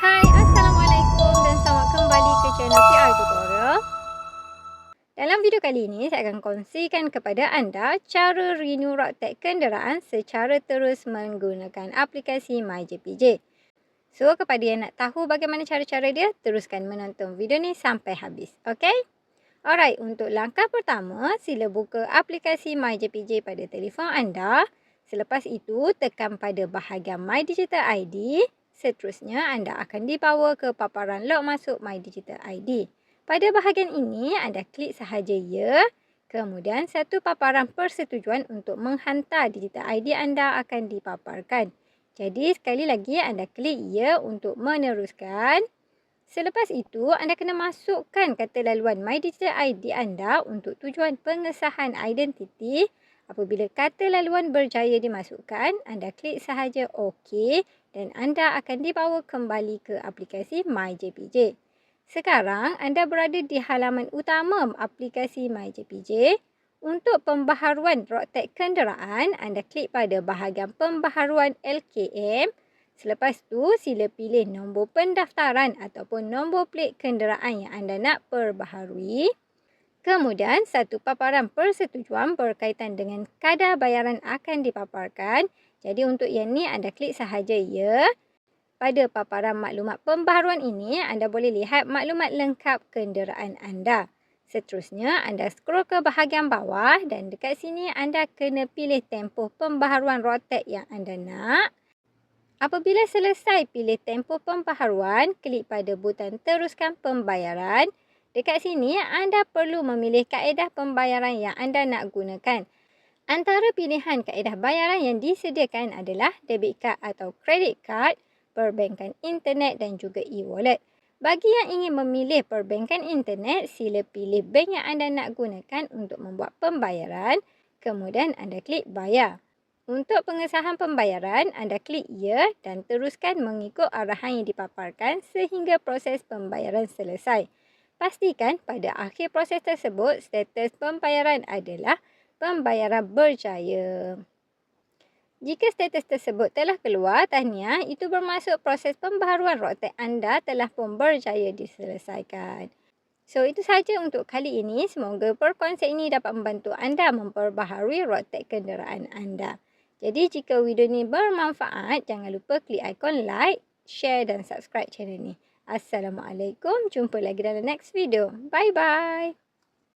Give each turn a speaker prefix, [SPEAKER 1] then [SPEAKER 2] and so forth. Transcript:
[SPEAKER 1] Hai, Assalamualaikum dan selamat kembali ke channel PR Tutorial. Dalam video kali ini, saya akan kongsikan kepada anda cara renew road tax kenderaan secara terus menggunakan aplikasi MyJPJ. So, kepada yang nak tahu bagaimana cara-cara dia, teruskan menonton video ni sampai habis. Okay? Alright, untuk langkah pertama, sila buka aplikasi MyJPJ pada telefon anda. Selepas itu, tekan pada bahagian My Digital ID. Seterusnya, anda akan dibawa ke paparan log masuk My Digital ID. Pada bahagian ini, anda klik sahaja ya. Kemudian, satu paparan persetujuan untuk menghantar digital ID anda akan dipaparkan. Jadi, sekali lagi anda klik ya untuk meneruskan. Selepas itu, anda kena masukkan kata laluan My Digital ID anda untuk tujuan pengesahan identiti. Apabila kata laluan berjaya dimasukkan, anda klik sahaja OK dan anda akan dibawa kembali ke aplikasi MyJPJ. Sekarang, anda berada di halaman utama aplikasi MyJPJ. Untuk pembaharuan road tax kenderaan, anda klik pada bahagian pembaharuan LKM. Selepas tu, sila pilih nombor pendaftaran ataupun nombor plate kenderaan yang anda nak perbaharui. Kemudian, satu paparan persetujuan berkaitan dengan kadar bayaran akan dipaparkan. Jadi, untuk yang ni, anda klik sahaja ya. Pada paparan maklumat pembaharuan ini, anda boleh lihat maklumat lengkap kenderaan anda. Seterusnya, anda scroll ke bahagian bawah dan dekat sini anda kena pilih tempoh pembaharuan road tax yang anda nak. Apabila selesai pilih tempoh pembaharuan, klik pada butang teruskan pembayaran. Dekat sini, anda perlu memilih kaedah pembayaran yang anda nak gunakan. Antara pilihan kaedah bayaran yang disediakan adalah debit card atau credit card, perbankan internet dan juga e-wallet. Bagi yang ingin memilih perbankan internet, sila pilih bank yang anda nak gunakan untuk membuat pembayaran. Kemudian anda klik bayar. Untuk pengesahan pembayaran, anda klik ya dan teruskan mengikut arahan yang dipaparkan sehingga proses pembayaran selesai. Pastikan pada akhir proses tersebut, status pembayaran adalah pembayaran berjaya. Jika status tersebut telah keluar, tahniah, itu bermaksud proses pembaharuan road tax anda telah pun berjaya diselesaikan. So, itu sahaja untuk kali ini. Semoga perkongsian ini dapat membantu anda memperbaharui road tax kenderaan anda. Jadi, jika video ini bermanfaat, jangan lupa klik ikon like, share dan subscribe channel ini. Assalamualaikum. Jumpa lagi dalam next video. Bye-bye.